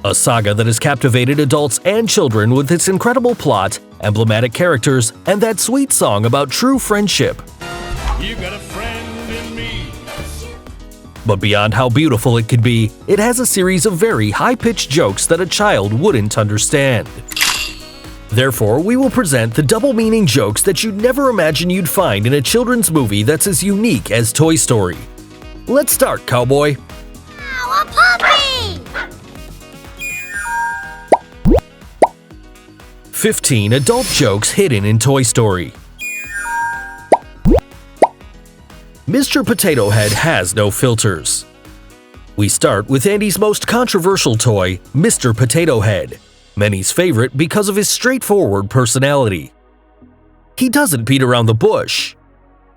A saga that has captivated adults and children with its incredible plot, emblematic characters, and that sweet song about true friendship. You got a friend in me. But beyond how beautiful it can be, it has a series of very high-pitched jokes that a child wouldn't understand. Therefore, we will present the double-meaning jokes that you'd never imagine you'd find in a children's movie that's as unique as Toy Story. Let's start, cowboy! Ow, a puppy! 15 adult jokes hidden in Toy Story. Mr. Potato Head has no filters. We start with Andy's most controversial toy, Mr. Potato Head, many's favorite because of his straightforward personality. He doesn't beat around the bush.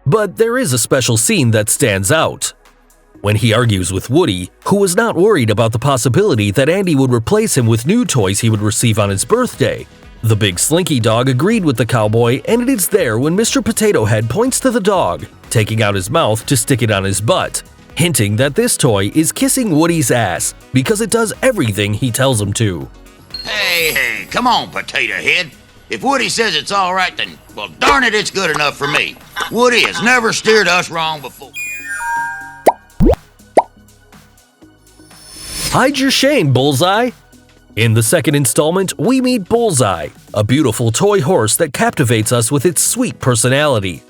But there is a special scene that stands out. When he argues with Woody, who was not worried about the possibility that Andy would replace him with new toys he would receive on his birthday, the big Slinky dog agreed with the cowboy, and it is there when Mr. Potato Head points to the dog, taking out his mouth to stick it on his butt, hinting that this toy is kissing Woody's ass because it does everything he tells him to. Hey, come on, Potato Head. If Woody says it's all right, then, well, darn it, it's good enough for me. Woody has never steered us wrong before. Hide your shame, Bullseye! In the second installment, we meet Bullseye, a beautiful toy horse that captivates us with its sweet personality.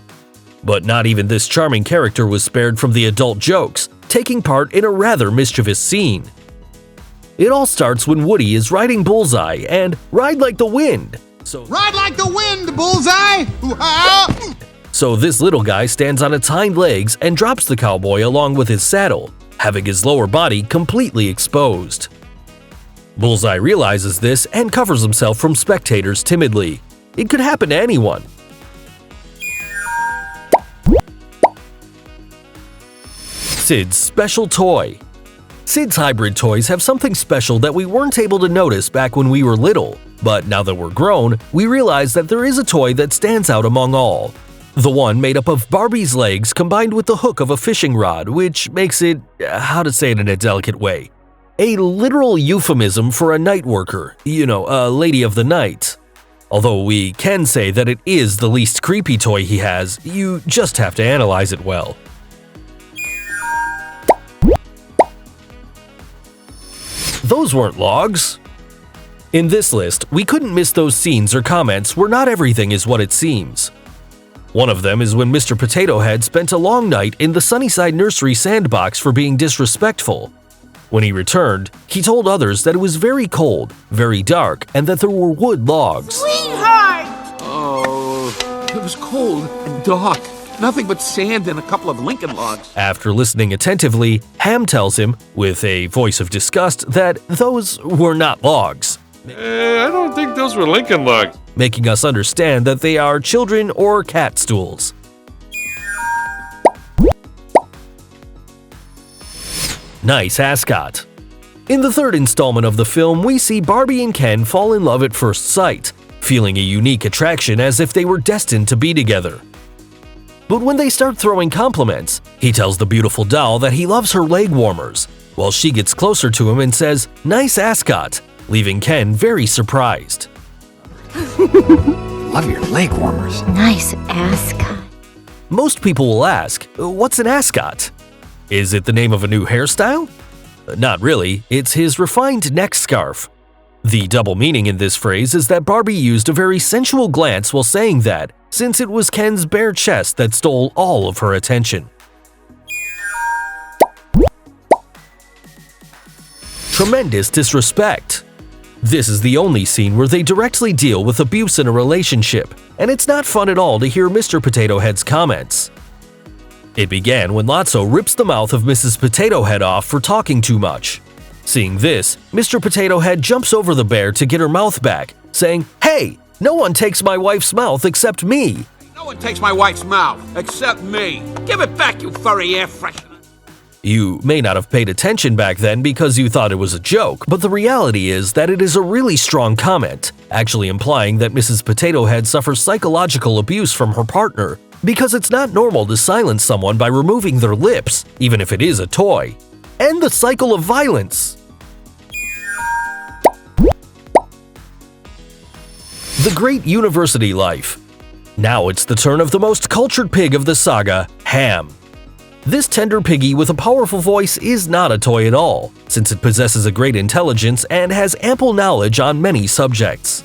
But not even this charming character was spared from the adult jokes, taking part in a rather mischievous scene. It all starts when Woody is riding Bullseye and ride like the wind. Ride like the wind, Bullseye! Ooh-ah! So this little guy stands on its hind legs and drops the cowboy along with his saddle, having his lower body completely exposed. Bullseye realizes this and covers himself from spectators timidly. It could happen to anyone. Sid's special toy. Sid's hybrid toys have something special that we weren't able to notice back when we were little, but now that we're grown, we realize that there is a toy that stands out among all. The one made up of Barbie's legs combined with the hook of a fishing rod, which makes it, how to say it in a delicate way, a literal euphemism for a night worker, a lady of the night. Although we can say that it is the least creepy toy he has, you just have to analyze it well. Those weren't logs. In this list, we couldn't miss those scenes or comments where not everything is what it seems. One of them is when Mr. Potato Head spent a long night in the Sunnyside Nursery sandbox for being disrespectful. When he returned, he told others that it was very cold, very dark, and that there were wood logs. Sweetheart! Oh, it was cold and dark. Nothing but sand and a couple of Lincoln logs. After listening attentively, Ham tells him, with a voice of disgust, that those were not logs, I don't think those were Lincoln logs. making us understand that they are children or cat stools. Nice ascot. In the third installment of the film, we see Barbie and Ken fall in love at first sight, feeling a unique attraction as if they were destined to be together. But when they start throwing compliments, he tells the beautiful doll that he loves her leg warmers, while she gets closer to him and says, "Nice ascot," leaving Ken very surprised. Love your leg warmers. Nice ascot. Most people will ask, what's an ascot? Is it the name of a new hairstyle? Not really, it's his refined neck scarf. The double meaning in this phrase is that Barbie used a very sensual glance while saying that, since it was Ken's bare chest that stole all of her attention. Tremendous disrespect. This is the only scene where they directly deal with abuse in a relationship, and it's not fun at all to hear Mr. Potato Head's comments. It began when Lotso rips the mouth of Mrs. Potato Head off for talking too much. Seeing this, Mr. Potato Head jumps over the bear to get her mouth back, saying, "Hey, no one takes my wife's mouth except me." No one takes my wife's mouth, except me. Give it back, you furry air freshener. You may not have paid attention back then because you thought it was a joke, but the reality is that it is a really strong comment, actually implying that Mrs. Potato Head suffers psychological abuse from her partner, because it's not normal to silence someone by removing their lips, even if it is a toy. End the cycle of violence. The Great University Life. Now it's the turn of the most cultured pig of the saga, Ham. This tender piggy with a powerful voice is not a toy at all, since it possesses a great intelligence and has ample knowledge on many subjects.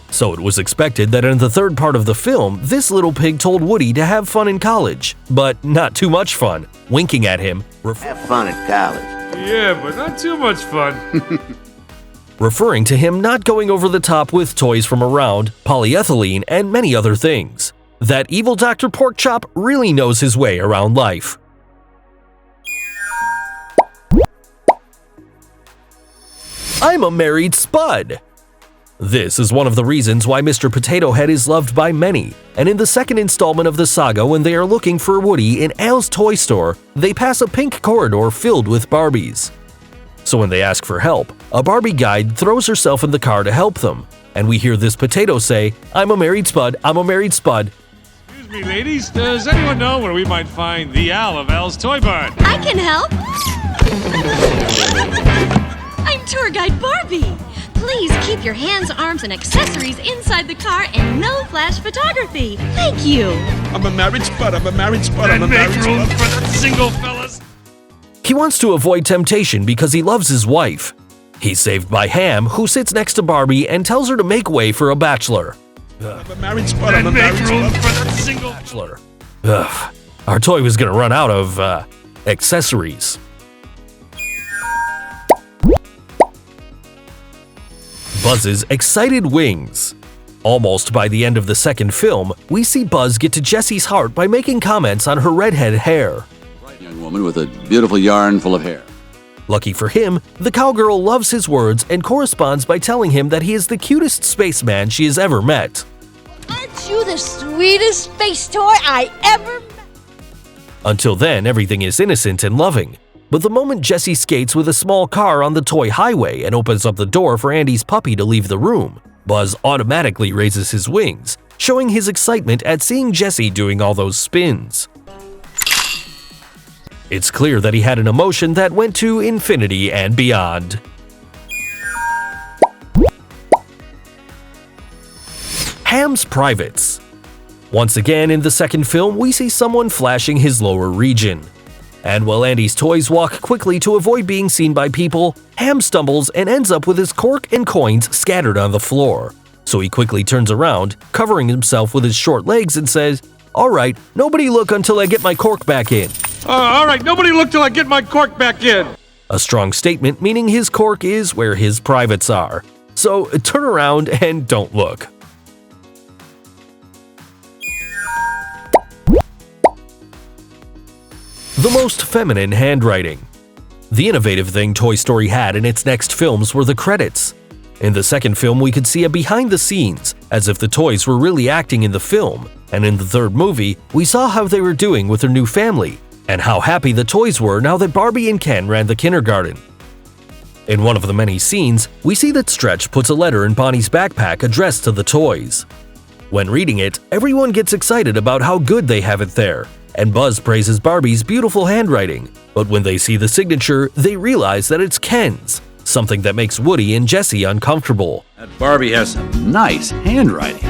So it was expected that in the third part of the film, this little pig told Woody to have fun in college, but not too much fun, winking at him, Have fun at college. Yeah, but not too much fun. referring to him not going over the top with toys from around, polyethylene, and many other things. That evil Dr. Porkchop really knows his way around life. I'm a married spud. This is one of the reasons why Mr. Potato Head is loved by many, and in the second installment of the saga when they are looking for Woody in Al's toy store, they pass a pink corridor filled with Barbies. So when they ask for help, a Barbie guide throws herself in the car to help them, and we hear this potato say, I'm a married spud, I'm a married spud. Excuse me, ladies. Does anyone know where we might find the Al of Al's Toy Barn? I can help. I'm tour guide Barbie. Please keep your hands, arms, and accessories inside the car and no flash photography. Thank you. I'm a married spud. I'm a married spud. I'm And a make married room spud. for the single fellas. He wants to avoid temptation because he loves his wife. He's saved by Ham, who sits next to Barbie and tells her to make way for a bachelor. I'm a married spud. I'm And a make married room spud. for the single. Bachelor. Ugh, our toy was gonna run out of, accessories. Buzz's excited wings. Almost by the end of the second film, we see Buzz get to Jessie's heart by making comments on her redhead hair. Bright young woman with a beautiful yarn full of hair. Lucky for him, the cowgirl loves his words and corresponds by telling him that he is the cutest spaceman she has ever met. Aren't you the sweetest space toy I ever met? Until then, everything is innocent and loving. But the moment Jessie skates with a small car on the toy highway and opens up the door for Andy's puppy to leave the room, Buzz automatically raises his wings, showing his excitement at seeing Jessie doing all those spins. It's clear that he had an emotion that went to infinity and beyond. Ham's privates. Once again in the second film, we see someone flashing his lower region. And while Andy's toys walk quickly to avoid being seen by people, Ham stumbles and ends up with his cork and coins scattered on the floor. So he quickly turns around, covering himself with his short legs and says, "Alright, nobody look until I get my cork back in." All right, nobody look till I get my cork back in. A strong statement meaning his cork is where his privates are. So turn around and don't look. The most feminine handwriting. The innovative thing Toy Story had in its next films were the credits. In the second film, we could see a behind the scenes, as if the toys were really acting in the film, and in the third movie, we saw how they were doing with their new family, and how happy the toys were now that Barbie and Ken ran the kindergarten. In one of the many scenes, we see that Stretch puts a letter in Bonnie's backpack addressed to the toys. When reading it, everyone gets excited about how good they have it there, and Buzz praises Barbie's beautiful handwriting, but when they see the signature, they realize that it's Ken's, something that makes Woody and Jessie uncomfortable. That Barbie has some nice handwriting.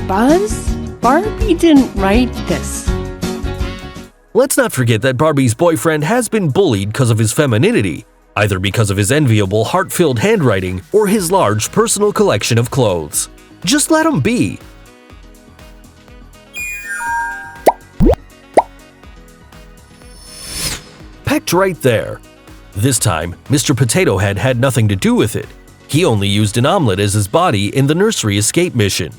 Buzz? Barbie didn't write this. Let's not forget that Barbie's boyfriend has been bullied because of his femininity, either because of his enviable, heart-filled handwriting or his large personal collection of clothes. Just let him be. Pecked right there. This time, Mr. Potato Head had nothing to do with it. He only used an omelet as his body in the nursery escape mission.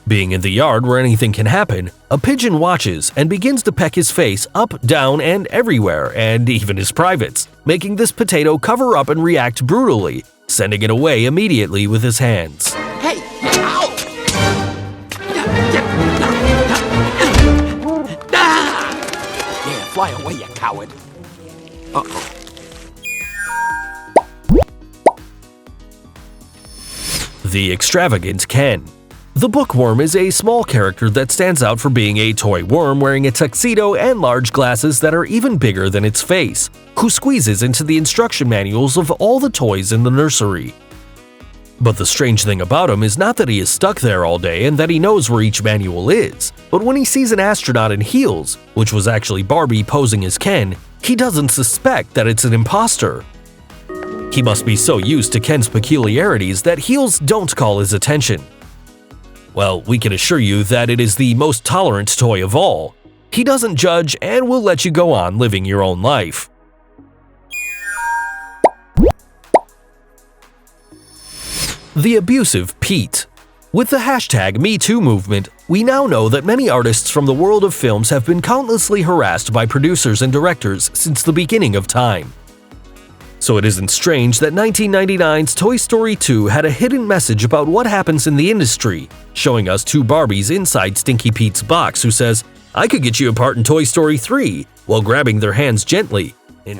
Being in the yard where anything can happen, a pigeon watches and begins to peck his face up, down, and everywhere, and even his privates, making this potato cover up and react brutally, sending it away immediately with his hands. Hey! Ow! Yeah, fly away, you coward. Uh-oh. The extravagant Ken. The bookworm is a small character that stands out for being a toy worm wearing a tuxedo and large glasses that are even bigger than its face, who squeezes into the instruction manuals of all the toys in the nursery. But the strange thing about him is not that he is stuck there all day and that he knows where each manual is, but when he sees an astronaut in heels, which was actually Barbie posing as Ken, he doesn't suspect that it's an imposter. He must be so used to Ken's peculiarities that heels don't call his attention. Well, we can assure you that it is the most tolerant toy of all. He doesn't judge and will let you go on living your own life. The abusive Pete. With the hashtag #MeToo movement, we now know that many artists from the world of films have been countlessly harassed by producers and directors since the beginning of time. So it isn't strange that 1999's Toy Story 2 had a hidden message about what happens in the industry, showing us two Barbies inside Stinky Pete's box who says, "I could get you a part in Toy Story 3," while grabbing their hands gently.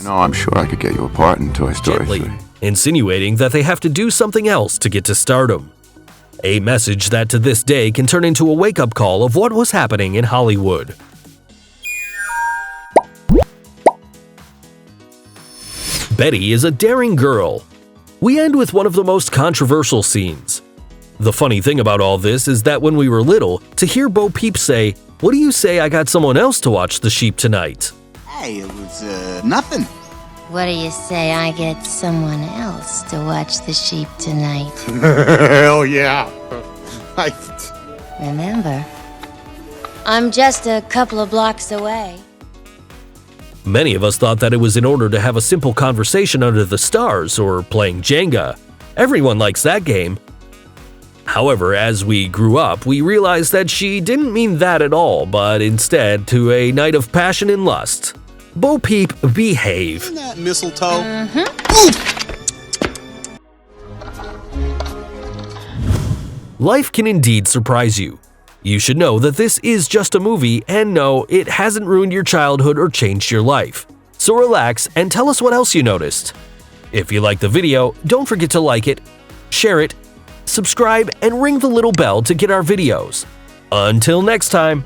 I'm sure I could get you a part in Toy Story 3. Insinuating that they have to do something else to get to stardom. A message that to this day can turn into a wake-up call of what was happening in Hollywood. Betty is a daring girl. We end with one of the most controversial scenes. The funny thing about all this is that when we were little, to hear Bo Peep say, "What do you say I got someone else to watch the sheep tonight?" Hey, it was, nothing. What do you say I get someone else to watch the sheep tonight? Hell yeah. Remember, I'm just a couple of blocks away. Many of us thought that it was in order to have a simple conversation under the stars or playing Jenga. Everyone likes that game. However, as we grew up, we realized that she didn't mean that at all, but instead to a night of passion and lust. Bo Peep, behave. Isn't that mistletoe? Life can indeed surprise you. You should know that this is just a movie, and no, it hasn't ruined your childhood or changed your life. So relax and tell us what else you noticed. If you liked the video, don't forget to like it, share it, subscribe, and ring the little bell to get our videos. Until next time.